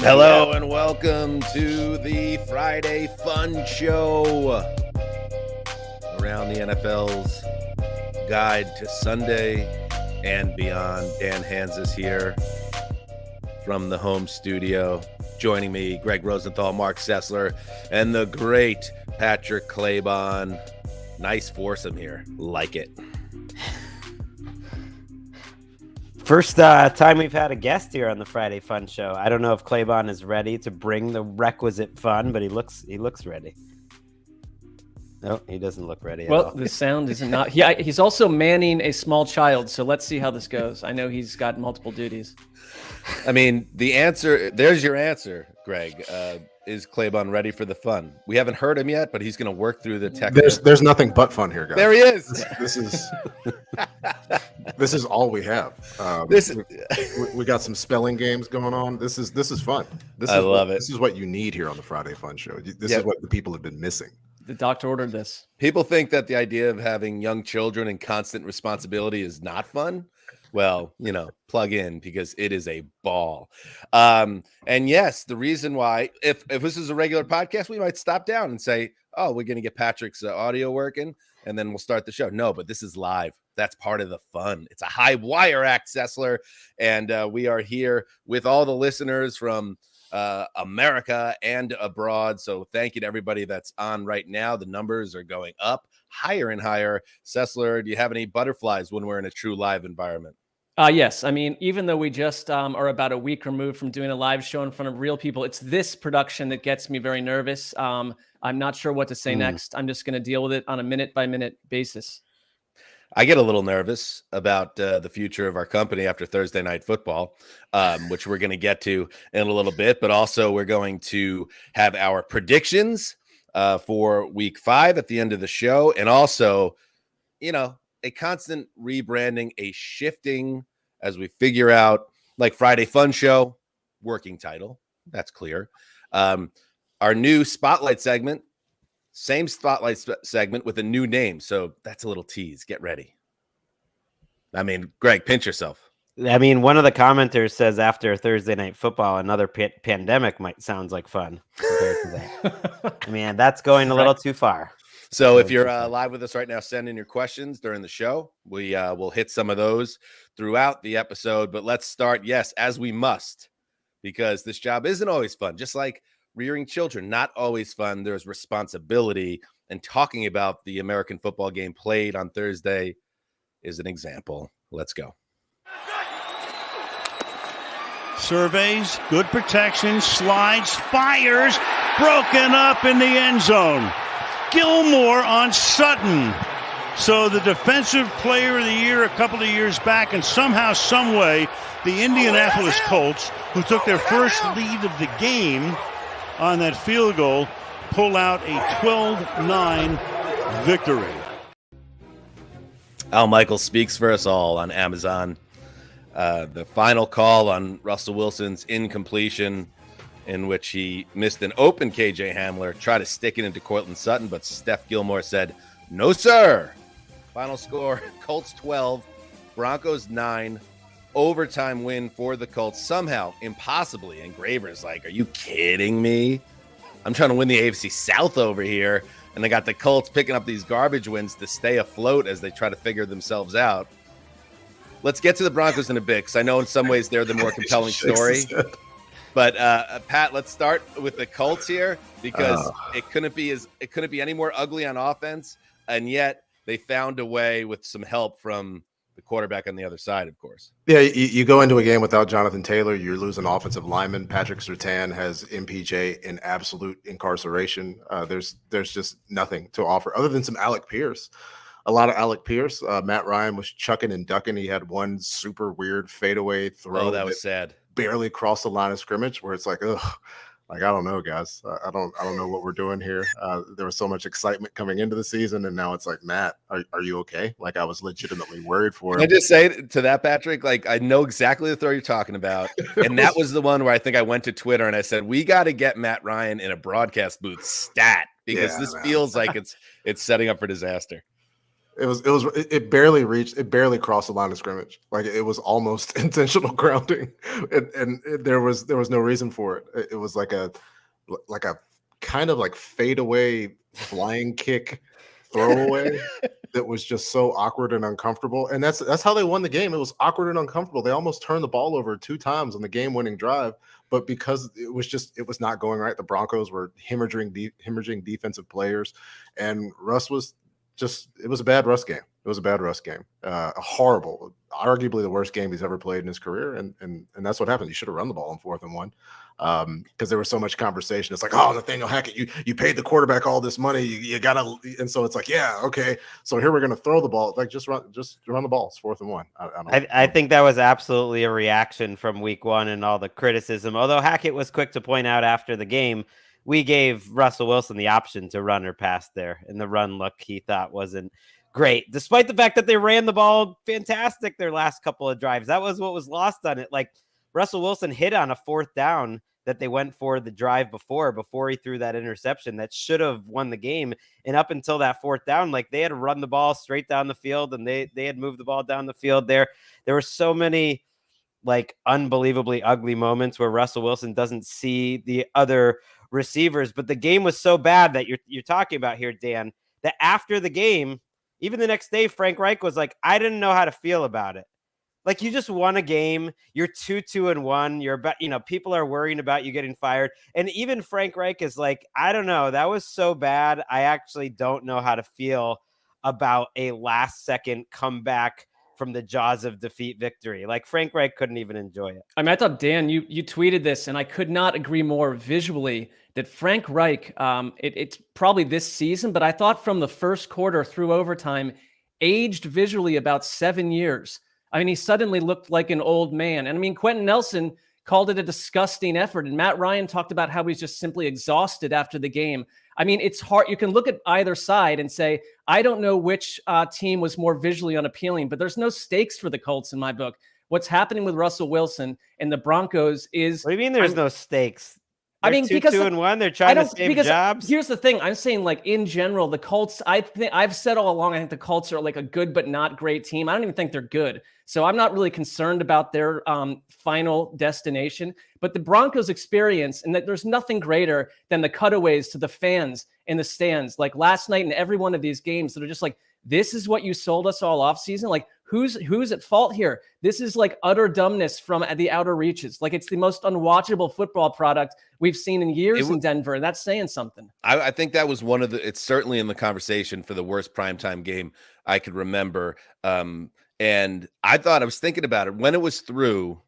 Hello and welcome to the Friday Fun Show. Around the NFL's guide to Sunday and beyond. Dan Hanzus here from the home studio. Joining me, Gregg Rosenthal, Marc Sessler, and the great Patrick Claybon. Nice foursome here. Like it. First time we've had a guest here on the Friday Fun Show. I don't know if Claybon is ready to bring the requisite fun, but he looks ready. No, he doesn't look ready at all. Well, the sound is not. He's also manning a small child, so let's see how this goes. I know he's got multiple duties. I mean, the answer, there's your answer, Gregg. Is Claybon ready for the fun? We haven't heard him yet, but he's going to work through the tech. There's nothing but fun here, guys. There he is. This is all we have. We got some spelling games going on. This is fun. I love it. This is what you need here on the Friday Fun Show. This is what the people have been missing. The doctor ordered this. People think that the idea of having young children and constant responsibility is not fun. Well, plug in because it is a ball. And yes, the reason why, if this is a regular podcast, we might stop down and say, oh, we're going to get Patrick's audio working and then we'll start the show. No, but this is live. That's part of the fun. It's a high wire act, Sessler. And we are here with all the listeners from America and abroad. So thank you to everybody that's on right now. The numbers are going up higher and higher. Sessler, do you have any butterflies when we're in a true live environment? Yes. I mean, even though we just are about a week removed from doing a live show in front of real people, it's this production that gets me very nervous. I'm not sure what to say next. I'm just going to deal with it on a minute-by-minute basis. I get a little nervous about the future of our company after Thursday Night Football, which we're going to get to in a little bit. But also we're going to have our predictions for week 5 at the end of the show. And also, a constant rebranding, a shifting as we figure out, like Friday Fun Show, working title. That's clear. Our new Spotlight segment, same Spotlight segment with a new name. So that's a little tease. Get ready. I mean, Gregg, pinch yourself. I mean, one of the commenters says after Thursday Night Football, another pandemic might sounds like fun compared to that. I mean, that's going a little too far. So if you're live with us right now, send in your questions during the show. We will hit some of those throughout the episode. But let's start, yes, as we must, because this job isn't always fun. Just like rearing children, not always fun. There's responsibility. And talking about the American football game played on Thursday is an example. Let's go. Surveys, good protection, slides, fires, broken up in the end zone. Gilmore on Sutton. So the defensive player of the year a couple of years back, and somehow, some way, the Indianapolis Colts, who took their first lead of the game on that field goal, pull out a 12-9 victory. Al Michaels speaks for us all on Amazon. The final call on Russell Wilson's incompletion, in which he missed an open KJ Hamler, tried to stick it into Courtland Sutton, but Steph Gilmore said, no, sir. Final score, Colts 12, Broncos 9, overtime win for the Colts. Somehow, impossibly, and Graver's like, are you kidding me? I'm trying to win the AFC South over here, and they got the Colts picking up these garbage wins to stay afloat as they try to figure themselves out. Let's get to the Broncos in a bit, because I know in some ways they're the more compelling story. But Pat, let's start with the Colts here, because it couldn't be any more ugly on offense, and yet they found a way with some help from the quarterback on the other side, of course. Yeah, you go into a game without Jonathan Taylor, you're losing offensive lineman. Patrick Surtain has MPJ in absolute incarceration. There's just nothing to offer other than some Alec Pierce. A lot of Alec Pierce. Matt Ryan was chucking and ducking. He had one super weird fadeaway throw. Oh, that was sad. Barely crossed the line of scrimmage, where it's like, ugh, like, I don't know, guys. I don't know what we're doing here. There was so much excitement coming into the season, and now it's like, Matt, are you okay? Like, I was legitimately worried for him. Can I just say to that, Patrick, like, I know exactly the throw you're talking about, and that was the one where I think I went to Twitter and I said, we got to get Matt Ryan in a broadcast booth stat, because this feels like it's setting up for disaster. It barely crossed the line of scrimmage. Like it was almost intentional grounding, and there was no reason for it. It was like a kind of like fadeaway flying kick throwaway that was just so awkward and uncomfortable. And that's how they won the game. It was awkward and uncomfortable. They almost turned the ball over 2 times on the game-winning drive, but because it was not going right, the Broncos were hemorrhaging defensive players, and Russ was it was a bad Russ game. It was a bad Russ game. A horrible, arguably the worst game he's ever played in his career. And that's what happened. You should have run the ball on 4th and 1. Because there was so much conversation. It's like, oh, Nathaniel Hackett, you paid the quarterback all this money. You gotta, and so it's like, yeah, okay. So here we're gonna throw the ball. Like just run the ball. It's 4th and 1. I think that was absolutely a reaction from week 1 and all the criticism. Although Hackett was quick to point out after the game, we gave Russell Wilson the option to run or pass there, and the run look he thought wasn't great, despite the fact that they ran the ball fantastic their last couple of drives. That was what was lost on it. Like Russell Wilson hit on a 4th down that they went for the drive before he threw that interception that should have won the game. And up until that 4th down, like they had run the ball straight down the field, and they had moved the ball down the field there. There were so many like unbelievably ugly moments where Russell Wilson doesn't see the other receivers, but the game was so bad that you're talking about here, Dan, that after the game, even the next day, Frank Reich was like, I didn't know how to feel about it. Like you just won a game, you're 2-2-1. You're about, people are worrying about you getting fired. And even Frank Reich is like, I don't know. That was so bad. I actually don't know how to feel about a last second comeback from the jaws of defeat victory. Like Frank Reich couldn't even enjoy it. I mean, I thought, Dan, you tweeted this, and I could not agree more visually that Frank Reich, it's probably this season, but I thought from the first quarter through overtime, aged visually about 7 years. I mean, he suddenly looked like an old man. And I mean, Quentin Nelson called it a disgusting effort. And Matt Ryan talked about how he's just simply exhausted after the game. I mean, it's hard. You can look at either side and say, I don't know which team was more visually unappealing, but there's no stakes for the Colts in my book. What's happening with Russell Wilson and the Broncos is... What do you mean there's no stakes? I mean, because 2-1, they're trying to save jobs. Here's the thing. I'm saying, like, in general, the Colts, I've said all along, I think the Colts are like a good but not great team. I don't even think they're good. So I'm not really concerned about their final destination. But the Broncos experience, and that there's nothing greater than the cutaways to the fans in the stands. Like last night in every one of these games that are just like, this is what you sold us all off season. Like, who's at fault here? This is like utter dumbness from the outer reaches. Like it's the most unwatchable football product we've seen in years in Denver. And that's saying something. I think that was it's certainly in the conversation for the worst primetime game I could remember. And I was thinking about it when it was through,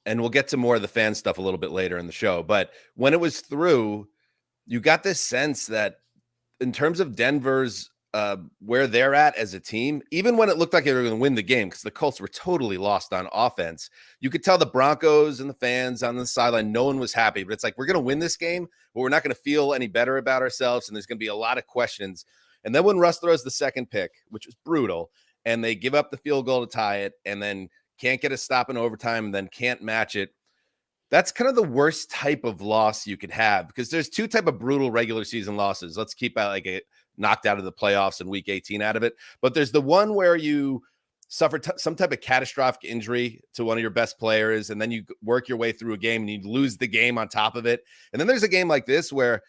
and we'll get to more of the fan stuff a little bit later in the show. But when it was through, you got this sense that in terms of Denver's where they're at as a team, even when it looked like they were going to win the game, because the Colts were totally lost on offense, you could tell the Broncos and the fans on the sideline, no one was happy. But it's like, we're going to win this game, but we're not going to feel any better about ourselves, and there's going to be a lot of questions. And then when Russ throws the second pick, which was brutal, and they give up the field goal to tie it, and then can't get a stop in overtime, and then can't match it, that's kind of the worst type of loss you could have, because there's 2 type of brutal regular season losses. Let's keep out knocked out of the playoffs in week 18 out of it. But there's the one where you suffer some type of catastrophic injury to one of your best players, and then you work your way through a game and you lose the game on top of it. And then there's a game like this where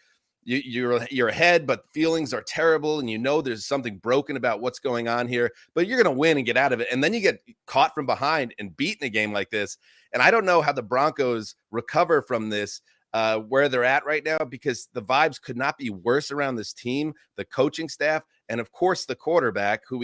you're ahead, but feelings are terrible, and there's something broken about what's going on here, but you're going to win and get out of it. And then you get caught from behind and beat in a game like this. And I don't know how the Broncos recover from this, where they're at right now, because the vibes could not be worse around this team, the coaching staff, and of course the quarterback, who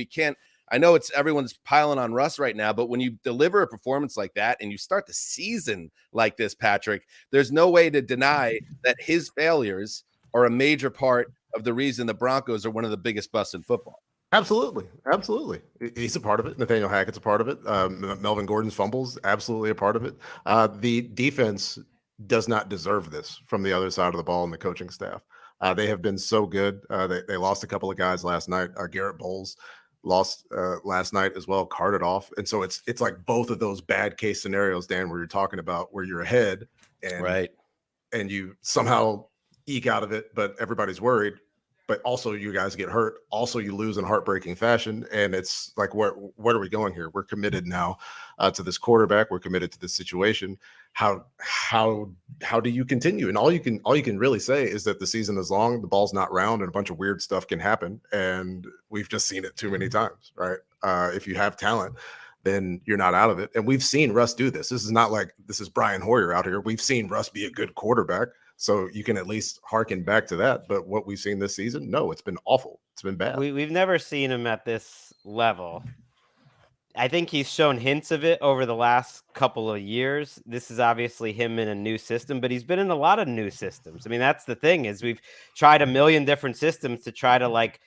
I know everyone's piling on Russ right now, but when you deliver a performance like that and you start the season like this, Patrick, there's no way to deny that his failures are a major part of the reason the Broncos are one of the biggest busts in football. Absolutely. He's a part of it. Nathaniel Hackett's a part of it. Melvin Gordon's fumbles, absolutely a part of it. The defense does not deserve this from the other side of the ball and the coaching staff. They have been so good. They lost a couple of guys last night. Garrett Bowles lost last night as well, carted off. And so it's like both of those bad case scenarios, Dan, where you're talking about where you're ahead and you somehow eke out of it, but everybody's worried. but also you guys get hurt. Also, you lose in heartbreaking fashion. And it's like, where are we going here? We're committed now to this quarterback. We're committed to this situation. How do you continue? And all you can really say is that the season is long, the ball's not round, and a bunch of weird stuff can happen. And we've just seen it too many times, right? If you have talent, then you're not out of it. And we've seen Russ do this. This is not like this is Brian Hoyer out here. We've seen Russ be a good quarterback. So you can at least hearken back to that. But what we've seen this season, no, it's been awful. It's been bad. We've never seen him at this level. I think he's shown hints of it over the last couple of years. This is obviously him in a new system, but he's been in a lot of new systems. I mean, that's the thing is we've tried a million different systems to try to like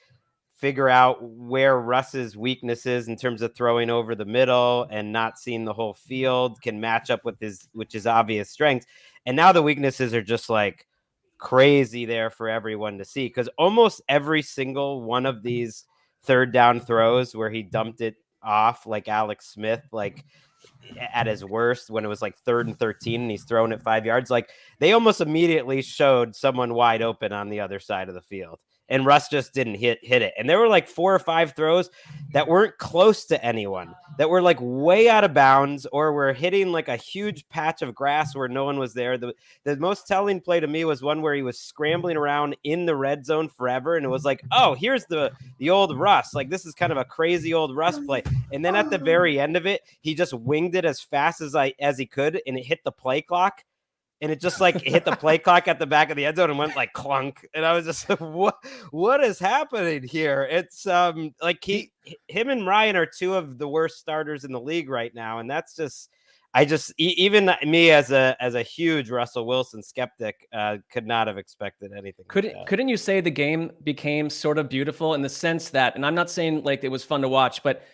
figure out where Russ's weaknesses in terms of throwing over the middle and not seeing the whole field can match up with his obvious strengths. And now the weaknesses are just like crazy there for everyone to see, because almost every single one of these third down throws where he dumped it off like Alex Smith, like at his worst when it was like 3rd and 13 and he's throwing it 5 yards, like they almost immediately showed someone wide open on the other side of the field. And Russ just didn't hit it. And there were like 4 or 5 throws that weren't close to anyone, that were like way out of bounds, or were hitting like a huge patch of grass where no one was there. The most telling play to me was one where he was scrambling around in the red zone forever. And it was like, oh, here's the old Russ. Like, this is kind of a crazy old Russ play. And then at the very end of it, he just winged it as fast as he could, and it hit the play clock. And it just like hit the play clock at the back of the end zone and went like clunk. And I was just like, what is happening here? It's like him and Ryan are 2 of the worst starters in the league right now. And that's just, even me as a huge Russell Wilson skeptic could not have expected anything. Couldn't you say the game became sort of beautiful in the sense that, and I'm not saying like it was fun to watch, but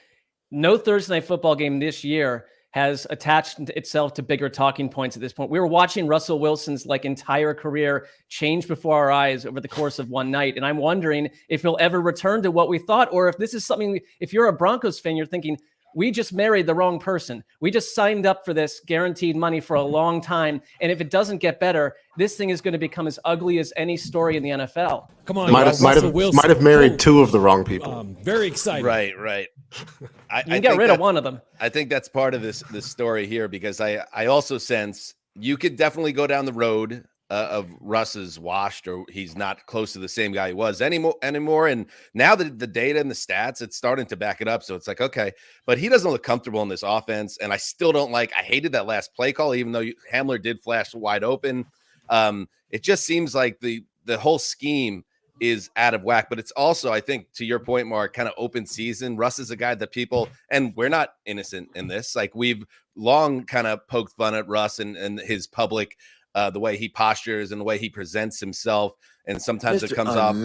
no Thursday night football game this year has attached itself to bigger talking points at this point. We were watching Russell Wilson's like entire career change before our eyes over the course of one night. And I'm wondering if he'll ever return to what we thought, or if this is something, if you're a Broncos fan, you're thinking, we just married the wrong person. We just signed up for this guaranteed money for a long time. And if it doesn't get better, this thing is going to become as ugly as any story in the NFL. Come on, might have married 2 of the wrong people. Very excited. Right. You can get rid of one of them. I think that's part of this story here, because I also sense you could definitely go down the road of Russ is washed, or he's not close to the same guy he was anymore. And now the data and the stats, it's starting to back it up. So it's like, okay, but he doesn't look comfortable in this offense. And I still don't I hated that last play call, even though Hamler did flash wide open. It just seems like the whole scheme is out of whack. But it's also, I think, to your point, Mark, kind of open season. Russ is a guy that people, and we're not innocent in this, like we've long kind of poked fun at Russ and his public, the way he postures and the way he presents himself. And sometimes it comes off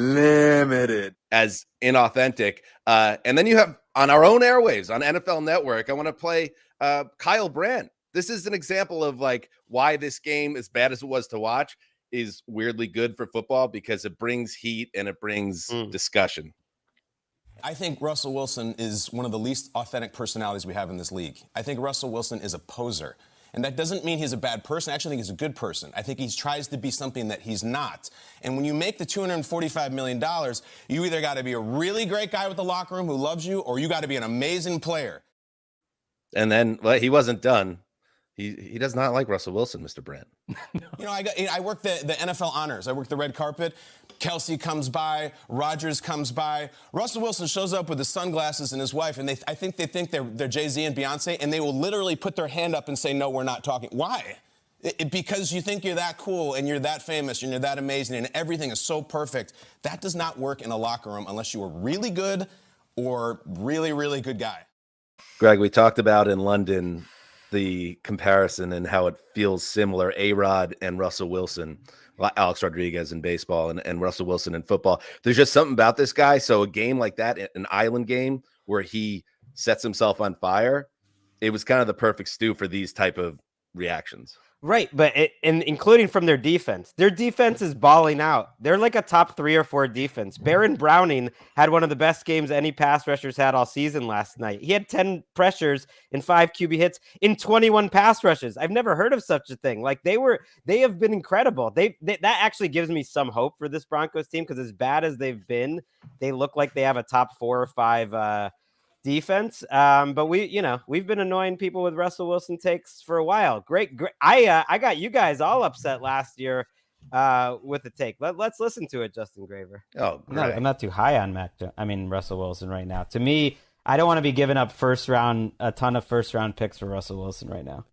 as inauthentic. And then you have on our own airwaves on NFL Network, I want to play Kyle Brandt. This is an example of like why this game, as bad as it was to watch, is weirdly good for football, because it brings heat and it brings discussion. I think Russell Wilson is one of the least authentic personalities we have in this league. I think Russell Wilson is a poser. And that doesn't mean he's a bad person. I actually think he's a good person. I think he tries to be something that he's not. And when you make the $245 million, you either got to be a really great guy with the locker room who loves you, or you got to be an amazing player. And then he wasn't done. He does not like Russell Wilson, Mr. Brandt. You know, I work the NFL honors. I work the red carpet. Kelsey comes by. Rodgers comes by. Russell Wilson shows up with his sunglasses and his wife, and I think they think they're Jay-Z and Beyonce, and they will literally put their hand up and say, no, we're not talking. Why? Because you think you're that cool and you're that famous and you're that amazing and everything is so perfect. That does not work in a locker room unless you are really good or really, really good guy. Gregg, we talked about in London the comparison and how it feels similar, A-Rod and Russell Wilson, Alex Rodriguez in baseball and Russell Wilson in football. There's just something about this guy. So a game like that, an island game where he sets himself on fire, it was kind of the perfect stew for these type of reactions. Right, but and including from their defense. Their defense is balling out. They're like a top 3 or 4 defense. Baron Browning had one of the best games any pass rushers had all season last night. He had 10 pressures and 5 QB hits in 21 pass rushes. I've never heard of such a thing. Like they have been incredible. That actually gives me some hope for this Broncos team, because as bad as they've been, they look like they have a top 4 or 5 defense. But we've been annoying people with Russell Wilson takes for a while. Great. I got you guys all upset last year with the take. Let's listen to it, Justin Graver. Oh, great. I'm not too high on Russell Wilson right now. To me, I don't want to be giving up a ton of first round picks for Russell Wilson right now.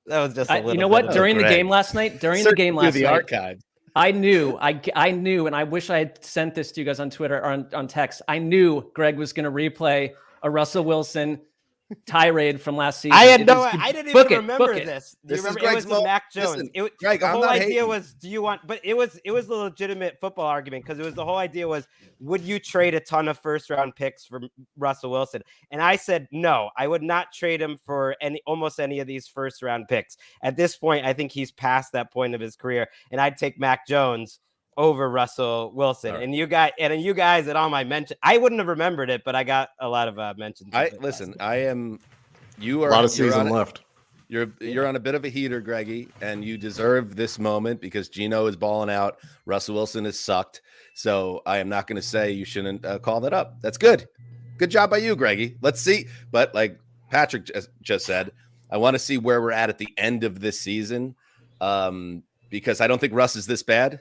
That was just a little. You know what? bit During the Greg. game last night, Archives. I knew, and I wish I had sent this to you guys on Twitter or on text. I knew Greg was going to replay a Russell Wilson tirade from last season. I didn't even remember this. Do you This is remember? It was Greg's the Mac Jones. Listen, Greg, the I'm whole not idea hating. was, do you want? But it was a legitimate football argument, because it was the whole idea was, would you trade a ton of first round picks for Russell Wilson? And I said no, I would not trade him for almost any of these first round picks. At this point, I think he's past that point of his career, and I'd take Mac Jones over Russell Wilson. Right. And you guys at all my mention, I wouldn't have remembered it, but I got a lot of mentions. You are A lot of you're season on left. You're on a bit of a heater, Greggy, and you deserve this moment because Geno is balling out. Russell Wilson has sucked. So I am not going to say you shouldn't call that up. That's good. Good job by you, Greggy. Let's see. But like Patrick just said, I want to see where we're at the end of this season, because I don't think Russ is this bad.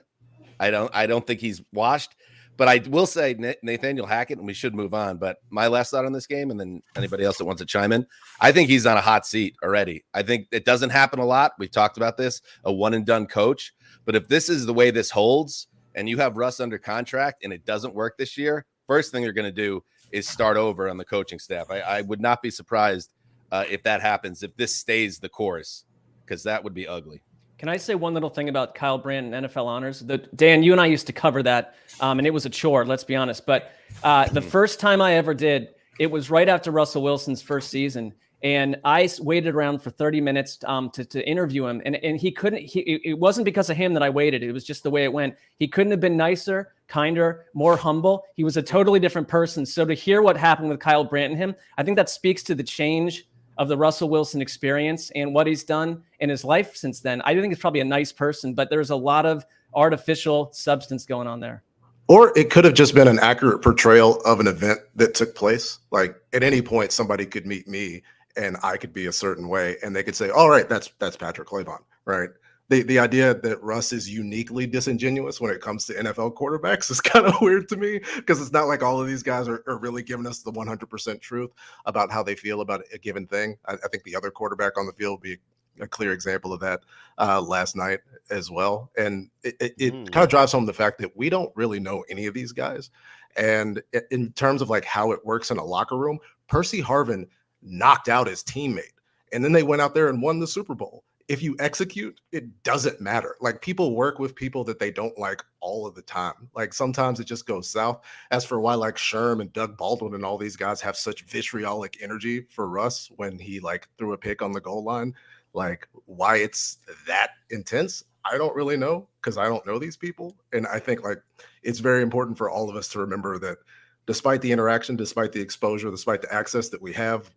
I don't think he's washed. But I will say Nathaniel Hackett, and we should move on. But my last thought on this game, and then anybody else that wants to chime in, I think he's on a hot seat already. I think it doesn't happen a lot. We've talked about this, a one-and-done coach. But if this is the way this holds, and you have Russ under contract, and it doesn't work this year, first thing you're going to do is start over on the coaching staff. I would not be surprised if that happens, if this stays the course, because that would be ugly. Can I say one little thing about Kyle Brandt and NFL honors? Dan, you and I used to cover that, and it was a chore, let's be honest. But the first time I ever did, it was right after Russell Wilson's first season. And I waited around for 30 minutes to interview him. And he couldn't, it wasn't because of him that I waited. It was just the way it went. He couldn't have been nicer, kinder, more humble. He was a totally different person. So to hear what happened with Kyle Brandt and him, I think that speaks to the change of the Russell Wilson experience and what he's done in his life since then. I do think he's probably a nice person, but there's a lot of artificial substance going on there. Or it could have just been an accurate portrayal of an event that took place. Like at any point, somebody could meet me and I could be a certain way, and they could say, "All right, that's Patrick Claybon," right? The idea that Russ is uniquely disingenuous when it comes to NFL quarterbacks is kind of weird to me, because it's not like all of these guys are really giving us the 100% truth about how they feel about a given thing. I think the other quarterback on the field would be a clear example of that last night as well. And it kind of drives home the fact that we don't really know any of these guys. And in terms of like how it works in a locker room, Percy Harvin knocked out his teammate, and then they went out there and won the Super Bowl. If you execute, it doesn't matter. Like, people work with people that they don't like all of the time. Like, sometimes it just goes south. As for why like Sherm and Doug Baldwin and all these guys have such vitriolic energy for Russ when he like threw a pick on the goal line, like why it's that intense, I don't really know, because I don't know these people. And I think like it's very important for all of us to remember that despite the interaction, despite the exposure, despite the access that we have,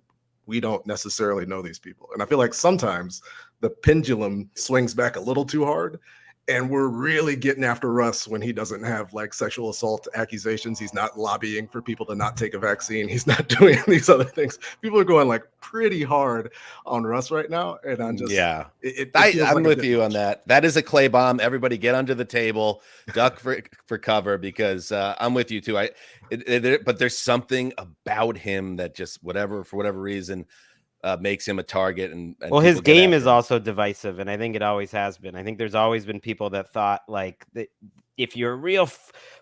we don't necessarily know these people. And I feel like sometimes the pendulum swings back a little too hard, and we're really getting after Russ when he doesn't have like sexual assault accusations. He's not lobbying for people to not take a vaccine. He's not doing these other things. People are going like pretty hard on Russ right now. And I'm just, I'm with you on that. That is a clay bomb. Everybody get under the table, duck for cover, because I'm with you too. But there's something about him that just for whatever reason, makes him a target. And well, his game is also divisive, and I think it always has been. I think there's always been people that thought like that if you're a real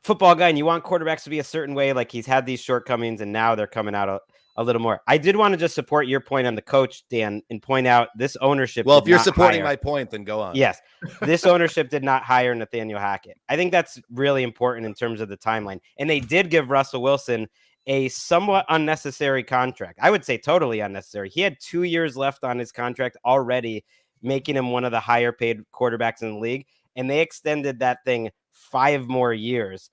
football guy and you want quarterbacks to be a certain way, like he's had these shortcomings, and now they're coming out a little more. I did want to just support your point on the coach, Dan, and point out this ownership. Well, if you're supporting my point, then go on. Yes, this ownership did not hire Nathaniel Hackett. I think that's really important in terms of the timeline, and they did give Russell Wilson a somewhat unnecessary contract. I would say totally unnecessary. He had 2 years left on his contract already making him one of the higher paid quarterbacks in the league. And they extended that thing 5 more years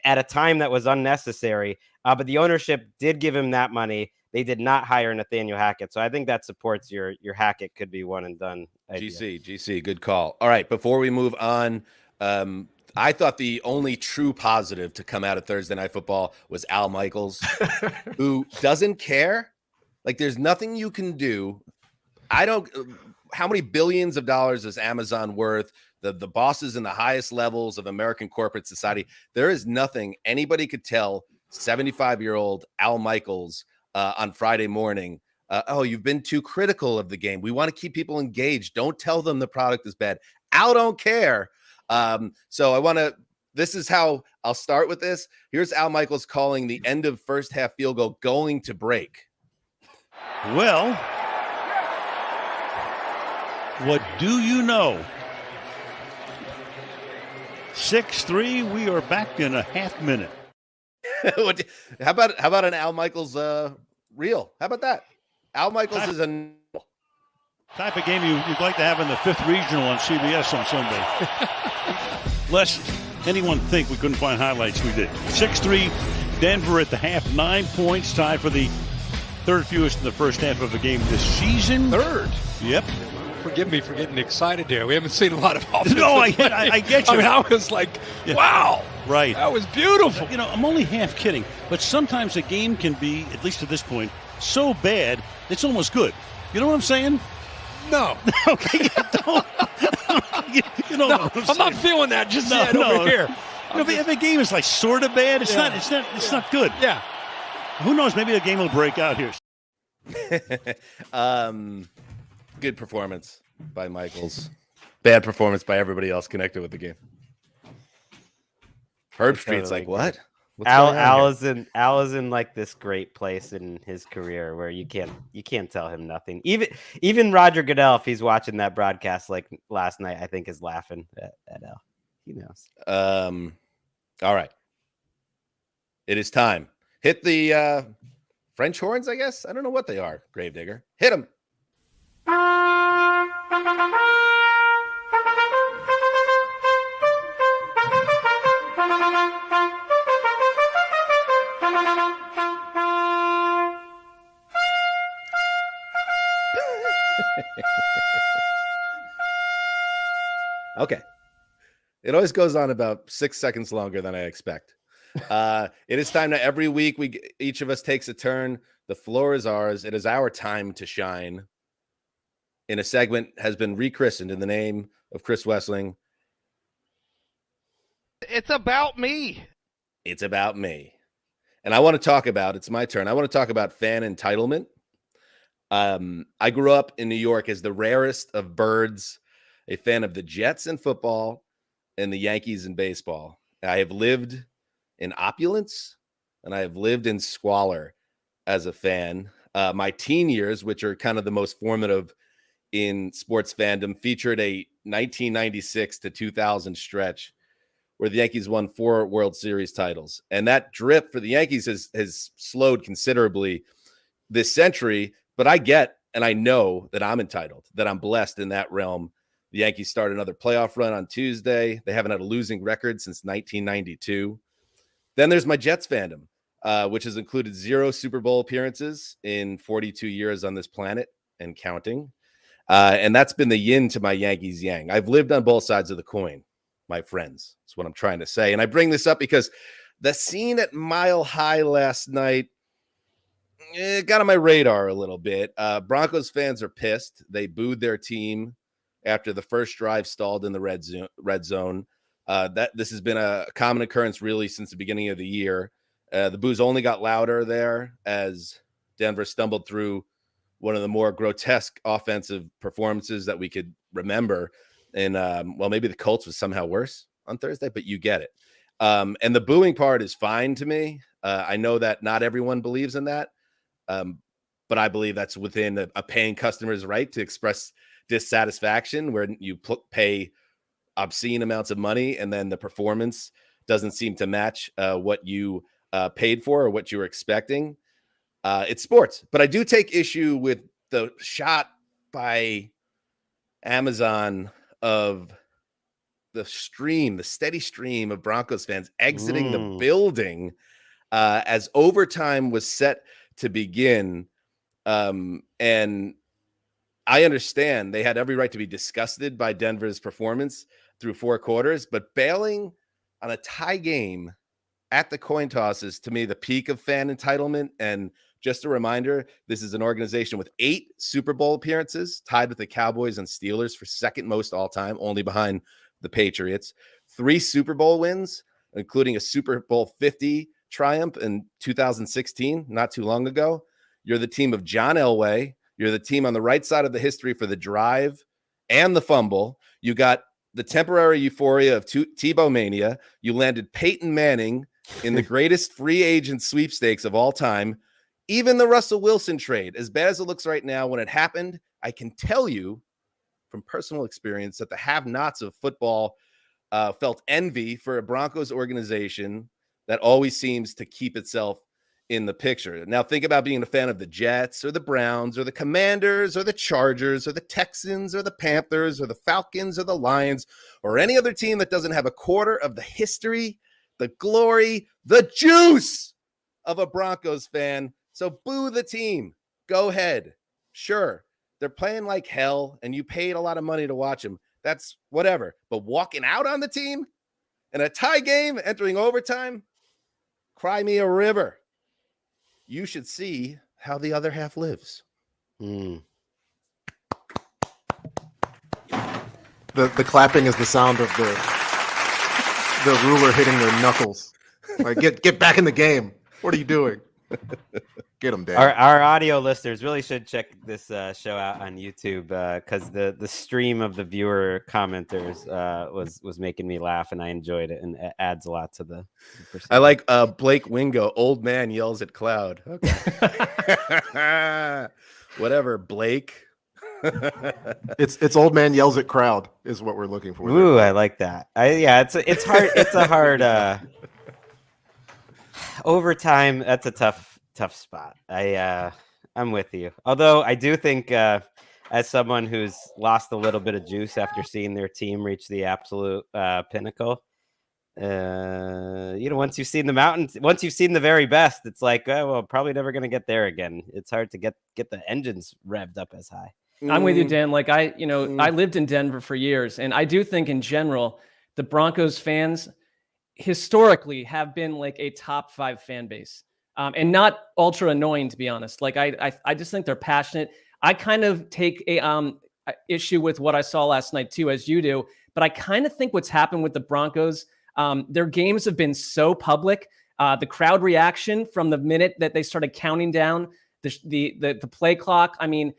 at a time that was unnecessary. But the ownership did give him that money. They did not hire Nathaniel Hackett. So I think that supports your Hackett could be one and done idea. GC, good call. All right, before we move on, I thought the only true positive to come out of Thursday Night Football was Al Michaels, who doesn't care. Like, there's nothing you can do. How many billions of dollars is Amazon worth? The bosses in the highest levels of American corporate society. There is nothing anybody could tell 75-year-old Al Michaels on Friday morning. Oh, you've been too critical of the game. We want to keep people engaged. Don't tell them the product is bad. Al don't care. So this is how I'll start with this. Here's Al Michaels calling the end of first half field goal going to break. Well, what do you know? 6-3, we are back in a half minute. How about an Al Michaels reel? How about that? Al Michaels is a type of game you'd like to have in the 5th Regional on CBS on Sunday. Lest anyone think we couldn't find highlights, we did. 6-3, Denver at the half, 9 points, tied for the 3rd fewest in the first half of a game this season. 3rd? Yep. Forgive me for getting excited here. We haven't seen a lot of offense. No, I get you. I mean, I was like, wow. Right. That was beautiful. You know, I'm only half kidding. But sometimes a game can be, at least at this point, so bad, it's almost good. You know what I'm saying? No. Okay, you don't. You know what I'm saying. I'm not feeling that just yet over here. You know, if a game is like sort of bad, it's not good. Yeah. Who knows? Maybe a game will break out here. Good performance by Michaels. Bad performance by everybody else connected with the game. Herb Street's like, what? Al is in like this great place in his career where you can't tell him nothing. Even Roger Goodell, if he's watching that broadcast like last night, I think is laughing at Al. He knows. All right. It is time. Hit the French horns, I guess. I don't know what they are, Gravedigger. Hit them. Okay. It always goes on about 6 seconds longer than I expect. It is time that every week each of us takes a turn. The floor is ours. It is our time to shine. In a segment has been rechristened in the name of Chris Wessling. It's about me. It's about me. And I want to talk about, it's my turn. I want to talk about fan entitlement. I grew up in New York as the rarest of birds, a fan of the Jets in football and the Yankees in baseball. I have lived in opulence and I have lived in squalor as a fan. My teen years, which are kind of the most formative in sports fandom, featured a 1996 to 2000 stretch where the Yankees won 4 World Series titles. And that drip for the Yankees has slowed considerably this century. But I get, and I know that I'm entitled, that I'm blessed in that realm. The Yankees start another playoff run on Tuesday. They haven't had a losing record since 1992. Then there's my Jets fandom, which has included 0 Super Bowl appearances in 42 years on this planet and counting. And that's been the yin to my Yankees yang. I've lived on both sides of the coin, my friends. That's what I'm trying to say. And I bring this up because the scene at Mile High last night, it got on my radar a little bit. Broncos fans are pissed. They booed their team after the first drive stalled in the red zone. This has been a common occurrence really since the beginning of the year. The boos only got louder there as Denver stumbled through one of the more grotesque offensive performances that we could remember. And maybe the Colts was somehow worse on Thursday, but you get it. And the booing part is fine to me. I know that not everyone believes in that. But I believe that's within a paying customer's right to express dissatisfaction where you pay obscene amounts of money and then the performance doesn't seem to match what you paid for or what you were expecting. It's sports, but I do take issue with the shot by Amazon of the steady stream of Broncos fans exiting the building as overtime was set to begin. And I understand they had every right to be disgusted by Denver's performance through 4 quarters, but bailing on a tie game at the coin toss is, to me, the peak of fan entitlement. And just a reminder, this is an organization with 8 Super Bowl appearances, tied with the Cowboys and Steelers for second most all time, only behind the Patriots. 3 Super Bowl wins, including a Super Bowl 50 triumph in 2016, not too long ago. You're the team of John Elway. You're the team on the right side of the history for the drive and the fumble. You got the temporary euphoria of Tebow mania. You landed Peyton Manning in the greatest free agent sweepstakes of all time. Even the Russell Wilson trade, as bad as it looks right now, when it happened, I can tell you from personal experience that the have-nots of football felt envy for a Broncos organization that always seems to keep itself in the picture. Now think about being a fan of the Jets or the Browns or the Commanders or the Chargers or the Texans or the Panthers or the Falcons or the Lions or any other team that doesn't have a quarter of the history, the glory, the juice of a Broncos fan. So boo the team. Go ahead. Sure, they're playing like hell and you paid a lot of money to watch them. That's whatever. But walking out on the team in a tie game, entering overtime, cry me a river. You should see how the other half lives. The clapping is the sound of the ruler hitting their knuckles. Like, get back in the game. What are you doing? Get them, Dan. Our audio listeners really should check this show out on YouTube because the stream of the viewer commenters was making me laugh, and I enjoyed it, and it adds a lot to the percentage. I like Blake Wingo. Old man yells at cloud. Okay. Whatever, Blake. It's old man yells at crowd is what we're looking for. Ooh, there. I like that. It's hard. It's a hard overtime. That's a tough spot. I'm with you. Although I do think as someone who's lost a little bit of juice after seeing their team reach the absolute pinnacle, once you've seen the mountains, once you've seen the very best, it's like, well, probably never going to get there again. It's hard to get the engines revved up as high. I'm with you, Dan. Like I lived in Denver for years, and I do think in general, the Broncos fans historically have been like a top 5 fan base, and not ultra annoying, to be honest. Like I just think they're passionate. I kind of take a issue with what I saw last night too, as you do. But I kind of think what's happened with the Broncos, their games have been so public. The crowd reaction from the minute that they started counting down the play clock. I mean,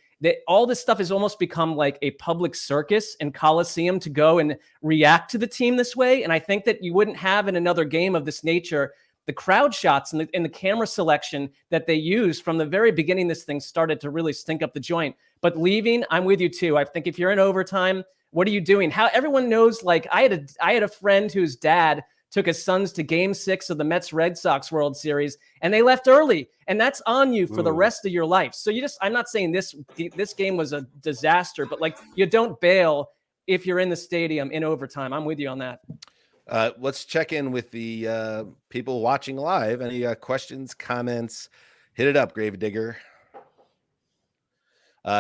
all this stuff has almost become like a public circus and Coliseum to go and react to the team this way. And I think that you wouldn't have in another game of this nature the crowd shots and the camera selection that they used from the very beginning. This thing started to really stink up the joint. But leaving, I'm with you too. I think if you're in overtime, what are you doing? How everyone knows, like I had a friend whose dad took his sons to Game 6 of the Mets-Red Sox World Series, and they left early, and that's on you for the rest of your life. So I'm not saying this game was a disaster, but like you don't bail if you're in the stadium in overtime. I'm with you on that. Let's check in with the people watching live. Any questions, comments? Hit it up, Gravedigger.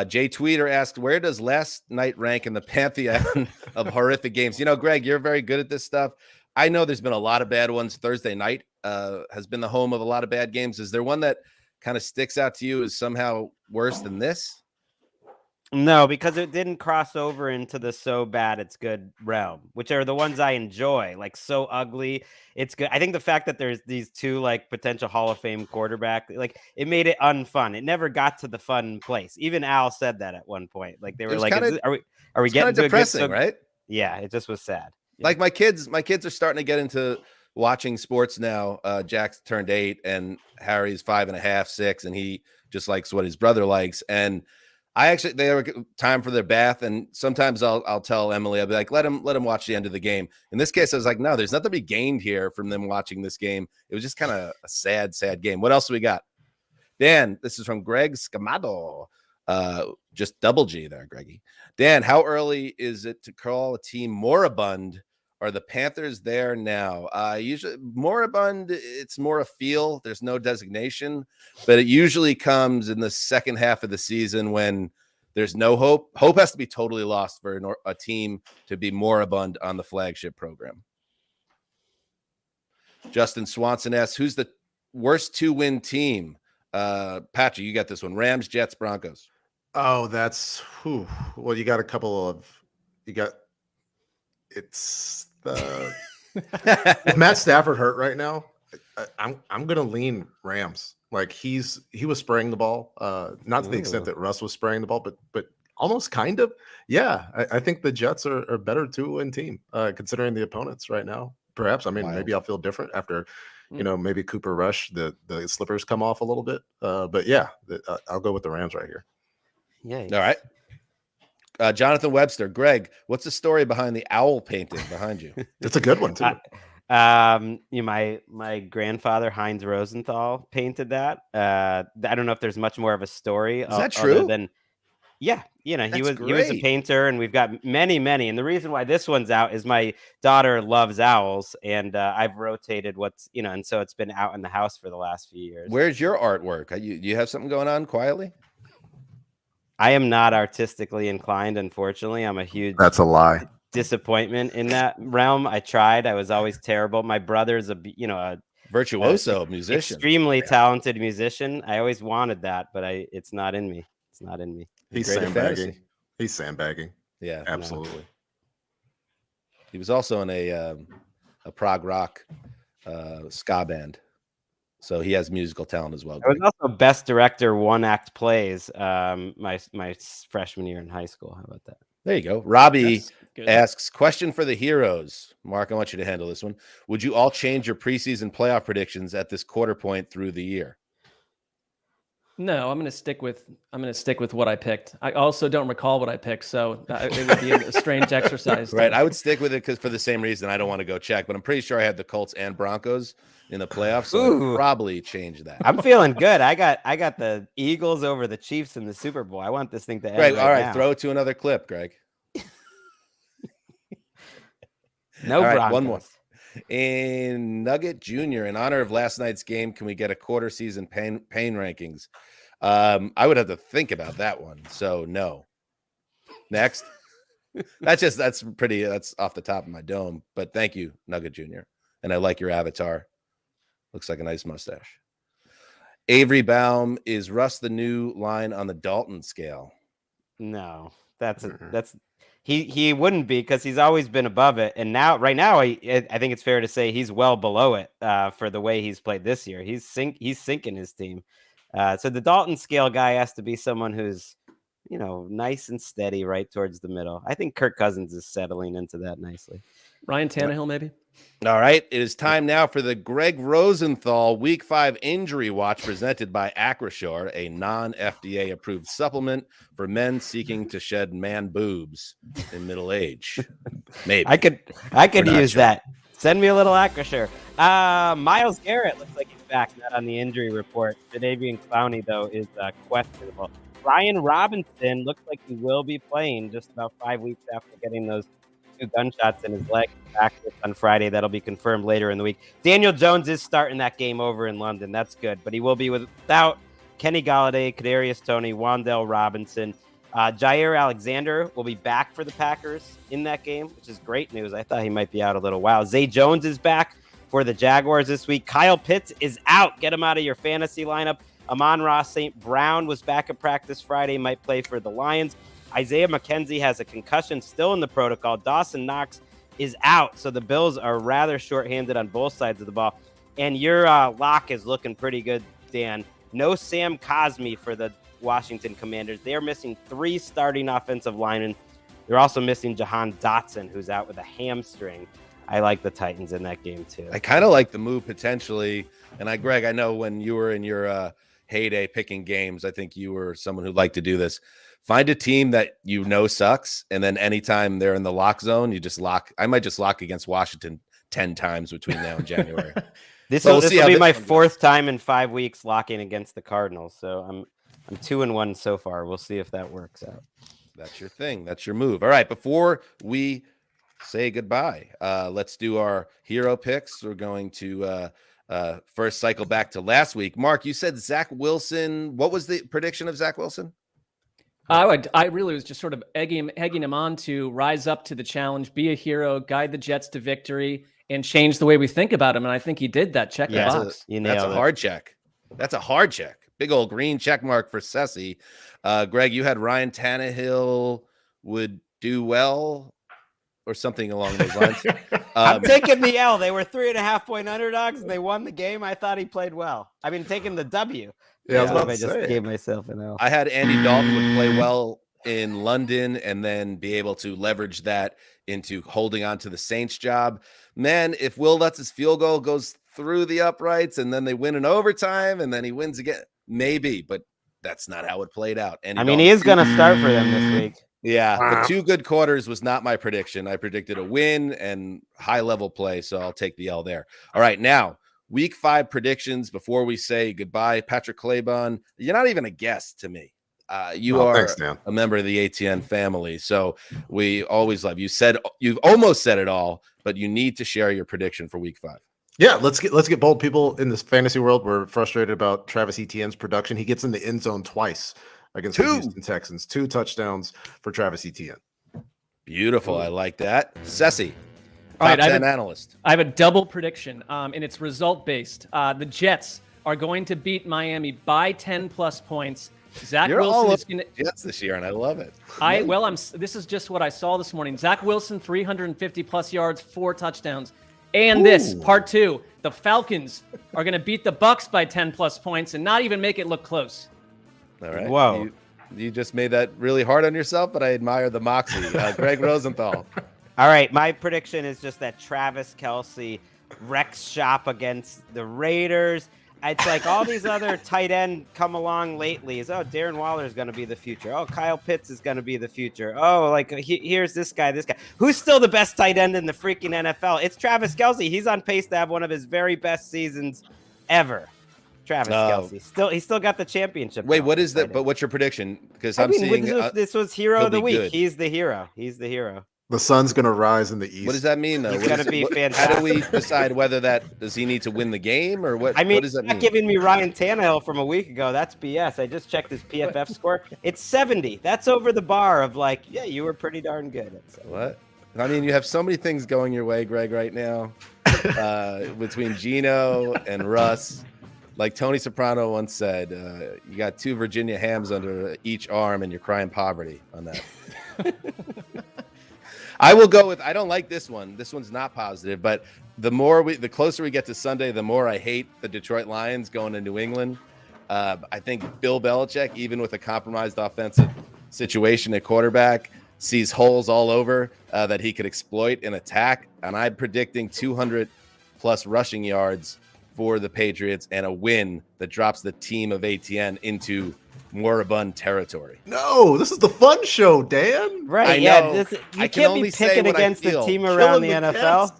Jay Tweeter asked, where does last night rank in the pantheon of horrific games? Greg, you're very good at this stuff. I know there's been a lot of bad ones. Thursday night has been the home of a lot of bad games. Is there one that kind of sticks out to you as somehow worse than this? No, because it didn't cross over into the so bad it's good realm, which are the ones I enjoy. Like so ugly, it's good. I think the fact that there's these 2 like potential Hall of Fame quarterback, like it made it unfun. It never got to the fun place. Even Al said that at one point. Like they were like, "Are we getting to depressing, a good, right?" Yeah, it just was sad. Like my kids are starting to get into watching sports now. Jack's turned 8 and Harry's 5.5, 6, and he just likes what his brother likes. And they have time for their bath, and sometimes I'll tell Emily, I'll be like, let him watch the end of the game. In this case, I was like, no, there's nothing to be gained here from them watching this game. It was just kind of a sad game. What else do we got? Dan, this is from Greg Scamado. just double G there, Greggy. Dan, how early is it to call a team moribund? Are the Panthers there now? Usually moribund, it's more a feel. There's no designation, but it usually comes in the second half of the season when there's no hope. Hope has to be totally lost for a team to be moribund on the flagship program. Justin Swanson asks, who's the worst 2-win team? Patrick, you got this one. Rams, Jets, Broncos. Oh, that's well, you got a couple of it's the with Matt Stafford hurt right now. I'm gonna lean Rams. Like he was spraying the ball, not to the extent that Russ was spraying the ball, but almost kind of. Yeah, I think the Jets are a better 2-win team, considering the opponents right now. Perhaps, I mean, maybe I'll feel different after, maybe Cooper Rush, the slippers come off a little bit. But yeah, I'll go with the Rams right here. Yeah. All right. Jonathan Webster, Gregg, what's the story behind the owl painting behind you? It's a good one too. My grandfather Heinz Rosenthal painted that. I don't know if there's much more of a story. Is that true? Yeah, he was a great. painter, and we've got many. And the reason why this one's out is my daughter loves owls, and I've rotated and so it's been out in the house for the last few years. Where's your artwork? You have something going on quietly? I am not artistically inclined, unfortunately. I'm a huge That's a lie. disappointment in that realm. I tried. I was always terrible. My brother's a Virtuoso musician, extremely talented musician. I always wanted that, but it's not in me. It's not in me. He's Great sandbagging. He's sandbagging. Yeah, absolutely. He was also in a prog rock ska band, so he has musical talent as well. I was also best director 1-act plays my freshman year in high school. How about that? There you go. Robbie asks, question for the heroes. Marc, I want you to handle this one. Would you all change your preseason playoff predictions at this quarter point through the year? No, I'm going to stick with what I picked. I also don't recall what I picked, so it would be a strange exercise. Right, I would stick with it because for the same reason I don't want to go check, but I'm pretty sure I had the Colts and Broncos in the playoffs, so I'd probably change that. I'm feeling good. I got the Eagles over the Chiefs in the Super Bowl. I want this thing to end. Right, all right, now. throw it to another clip, Gregg. No right, Broncos. one more. In Nugget Jr., in honor of last night's game, can we get a quarter season pain rankings? I would have to think about that one. So no. Next. That's off the top of my dome. But thank you, Nugget Jr. And I like your avatar. Looks like a nice mustache. Avery Baum, is Russ the new line on the Dalton scale? No, he wouldn't be because he's always been above it, and right now I think it's fair to say he's well below it for the way he's played this year. He's sinking his team. So the Dalton scale guy has to be someone who's nice and steady right towards the middle. I think Kirk Cousins is settling into that nicely. Ryan Tannehill, maybe. All right, it is time now for the Gregg Rosenthal Week 5 Injury Watch presented by Acrisure, a non-FDA approved supplement for men seeking to shed man boobs in middle age. Maybe I could use that. Send me a little Acrisure. Myles Garrett looks like he's back, not on the injury report. Jadeveon Clowney, though, is questionable. Brian Robinson looks like he will be playing just about 5 weeks after getting those 2 gunshots in his leg back on Friday. That'll be confirmed later in the week. Daniel Jones is starting that game over in London. That's good, but he will be without Kenny Golladay, Kadarius Toney, Wan'Dale Robinson. Jair Alexander will be back for the Packers in that game, which is great news. I thought he might be out a little while. Zay Jones is back for the Jaguars this week. Kyle Pitts is out. Get him out of your fantasy lineup. Amon-Ra St. Brown was back at practice Friday, might play for the Lions. Isaiah McKenzie has a concussion still in the protocol. Dawson Knox is out, so the Bills are rather shorthanded on both sides of the ball. And your lock is looking pretty good, Dan. No Sam Cosmi for the Washington Commanders. They're missing 3 starting offensive linemen. They're also missing Jahan Dotson, who's out with a hamstring. I like the Titans in that game, too. I kind of like the move potentially. And Gregg, I know when you were in your heyday picking games, I think you were someone who liked to do this. Find a team that sucks, and then anytime they're in the lock zone, you just lock. I might just lock against Washington 10 times between now and January. This will be my 4th time in 5 weeks locking against the Cardinals, so I'm 2-1 so far. We'll see if that works out. That's your thing. That's your move. All right. Before we say goodbye, let's do our hero picks. We're going to first cycle back to last week. Mark, you said Zach Wilson. What was the prediction of Zach Wilson? I really was just sort of egging him on to rise up to the challenge, be a hero, guide the Jets to victory, and change the way we think about him. And I think he did that. Check the box. That's a hard check. That's a hard check. Big old green check mark for Sessy. Gregg, you had Ryan Tannehill would do well or something along those lines. I'm taking the L. They were 3.5-point underdogs and they won the game. I thought he played well. I mean, taking the W. Yeah, I just gave myself an L. I had Andy Dalton would play well in London and then be able to leverage that into holding on to the Saints job. Man, if Will Lutz's field goal goes through the uprights and then they win in overtime and then he wins again, maybe, but that's not how it played out. And he is going to start for them this week. Yeah, the 2 good quarters was not my prediction. I predicted a win and high-level play, so I'll take the L there. All right, now, Week 5 predictions before we say goodbye. Patrick Claybon, you're not even a guest to me. You are a member of the ATN family, so we always love you. You've almost said it all, but you need to share your prediction for Week 5. Yeah, let's get bold. People in this fantasy world were frustrated about Travis Etienne's production. He gets in the end zone twice against the Houston Texans. 2 touchdowns for Travis Etienne. Beautiful. I like that. Sessy, All top right, 10 analyst. I have a double prediction, and it's result-based. The Jets are going to beat Miami by 10+ points. Zach You're Wilson all is going to Jets this year, and I love it. This is just what I saw this morning. Zach Wilson, 350+ yards, 4 touchdowns. And this, part 2, the Falcons are going to beat the Bucs by 10+ points and not even make it look close. All right. Whoa. You just made that really hard on yourself, but I admire the moxie. Gregg Rosenthal. All right, my prediction is just that Travis Kelce wrecks shop against the Raiders. It's like all these other tight end come along lately. Darren Waller is going to be the future. Oh, Kyle Pitts is going to be the future. Oh, here's this guy. Who's still the best tight end in the freaking NFL? It's Travis Kelce. He's on pace to have one of his very best seasons ever. Travis Kelce. He's still got the championship. Wait, what is that? But what's your prediction? Because this was hero of the week. Good. He's the hero. The sun's going to rise in the east. What does that mean, though? He's going to be fantastic. How do we decide whether does he need to win the game or what? I mean, what does that mean? Not giving me Ryan Tannehill from a week ago. That's BS. I just checked his PFF score. It's 70. That's over the bar of you were pretty darn good. What? I mean, you have so many things going your way, Gregg, right now. Between Gino and Russ. Like Tony Soprano once said, you got 2 Virginia hams under each arm and you're crying poverty on that. I will go with, I don't like this one. This one's not positive, but the closer we get to Sunday, the more I hate the Detroit Lions going to New England. I think Bill Belichick, even with a compromised offensive situation at quarterback, sees holes all over that he could exploit and attack. And I'm predicting 200+ rushing yards for the Patriots and a win that drops the team of ATN into moribund territory. No, this is the fun show, Dan. Right? I know. You can't be picking against the team around the NFL.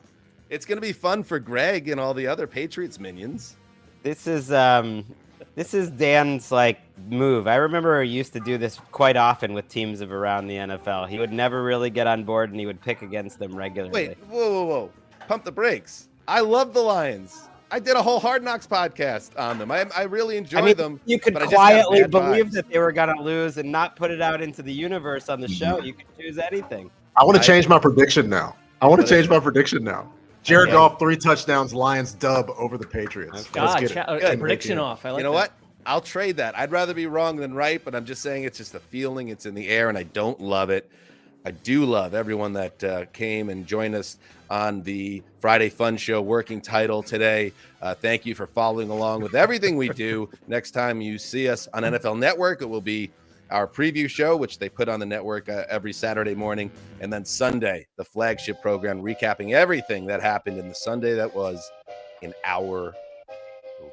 It's going to be fun for Gregg and all the other Patriots minions. This is Dan's move. I remember he used to do this quite often with teams of around the NFL. He would never really get on board and he would pick against them regularly. Wait, whoa. Pump the brakes. I love the Lions. I did a whole Hard Knocks podcast on them. I really enjoy them. You could quietly believe that they were going to lose and not put it out into the universe on the show. You could choose anything. I want to change my prediction now. Jared Goff, 3 touchdowns, Lions dub over the Patriots. Prediction off. I like what? I'll trade that. I'd rather be wrong than right, but I'm just saying it's just a feeling. It's in the air, and I don't love it. I do love everyone that came and joined us on the Friday Fun Show working title today. Thank you for following along with everything we do. Next time you see us on NFL Network, it will be our preview show, which they put on the network every Saturday morning. And then Sunday, the flagship program, recapping everything that happened in the Sunday that was in our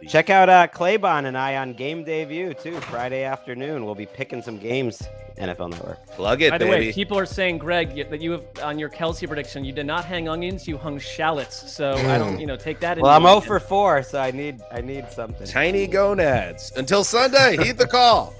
league. Check out Claybon and I on Game Day View, too. Friday afternoon. We'll be picking some games, NFL Network. Plug it, By the baby. way, people are saying, Gregg, that you have, on your Kelce prediction, you did not hang onions, you hung shallots. So I don't, take that. Well, I'm 0 for 4, so I need something. Tiny gonads. Until Sunday, heed the call.